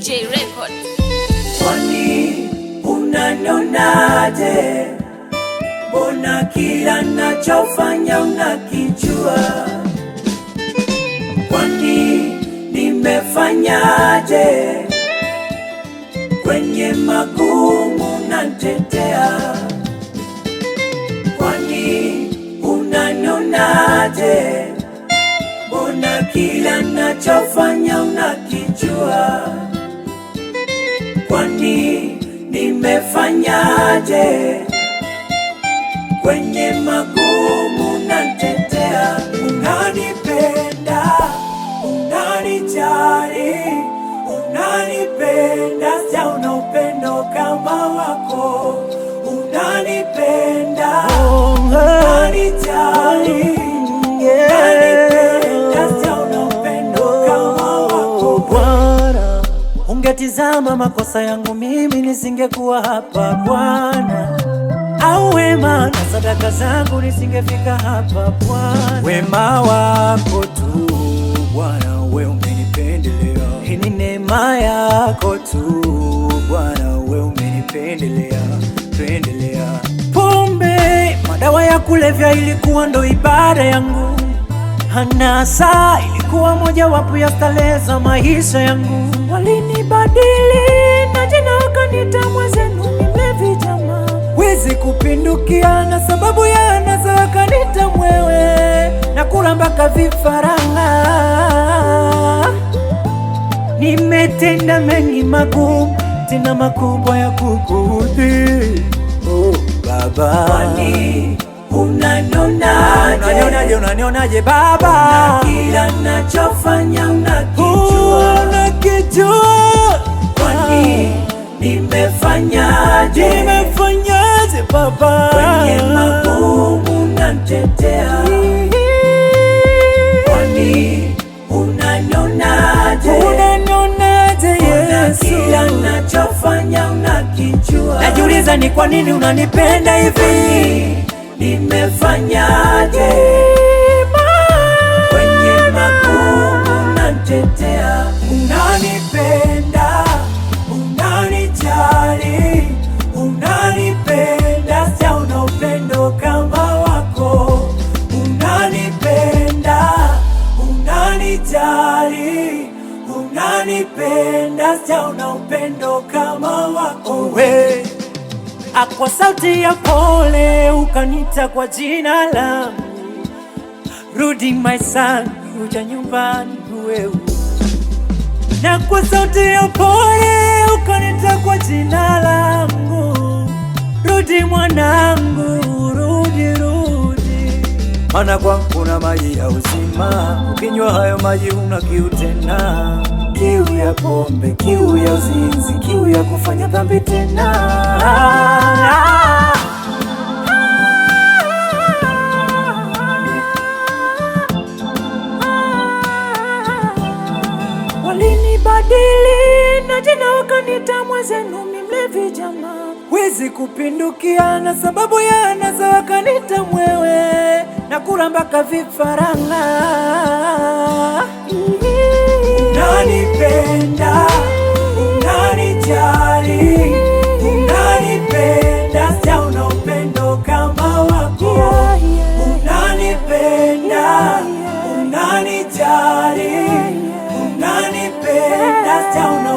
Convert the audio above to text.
J Record. Kwani unanionaje? Mbona kila nachofanya unakijua? Kwani nimefanyaje? Kwenye magumu nanitetea. Kwani unanionaje? Mbona kila nachofanya unakijua? Kwani nimefanyaje? Kwenye magumu nanitetea. Unanipenda, unanijali, unanipenda, sijaona upendo kama wako. Unanipenda, unanijali, unanipenda, sijaona upendo kama wako. Bwana, ungetizama makosa yangu mimi nisingekuwa hapa Bwana. Au wema na sadaka zangu nisingefika hapa Bwana. Wema wako tu Bwana, wewe umenipendelea. Hii ni neema yako tu Bwana, wewe umenipendelea, pendelea. Pombe, madawa ya kulevya ilikuwa ndo ibada yangu. Hanasa ilikuwa moja wapo ya starehe za maisha yangu. Walinibadili na jina wakanita mwenzenu mlevi jamaa. Wezi kupindukia na sababu ya anasa wakanita mwewe. Na kula mpaka vifaranga. Nimetenda mengi magumu, tena makubwa ya kukuudhi. Oh Baba, kwani unanionaje? Unanionaje Baba? Kila nachofanya unakijua. Unakijua. Kwani nimefanyaje? Nimefanyaje Baba? Kwenye magumu nanitetea. Kwani unanionaje? Unanionaje Yesu? Kila nachofanya unakijua. Najiuliza ni kwa nini unanipenda hivi? Nimefanyaje? Kwenye magumu nanitetea. Unanipenda, unanijali, unanipenda, sijaona upendo kama wako. Unanipenda, unanijali, unanipenda, sijaona upendo kama wako. We kwa sauti ya pole ukanita kwa jina langu. Rudi my son, rudi nyumbani wewe. Na kwa sauti ya pole ukanita kwa jina langu. Rudi mwanangu, rudi rudi. Maana kwangu kuna maji ya uzima. Ukinywa hayo maji huna kiu tena. Kiu ya pombe, kiu ya uzinzi, kiu ya kufanya dhambi tena. Walinibadili na jina wakanita mwenzenu mlevi jamaa. Wezi kupindukia na sababu ya anasa wakanita mwewe. Na kula mpaka vifaranga. Unanipenda, unanijali, unanipenda, sijaona upendo kama wako. Unanipenda, unanijali, unanipenda, sijaona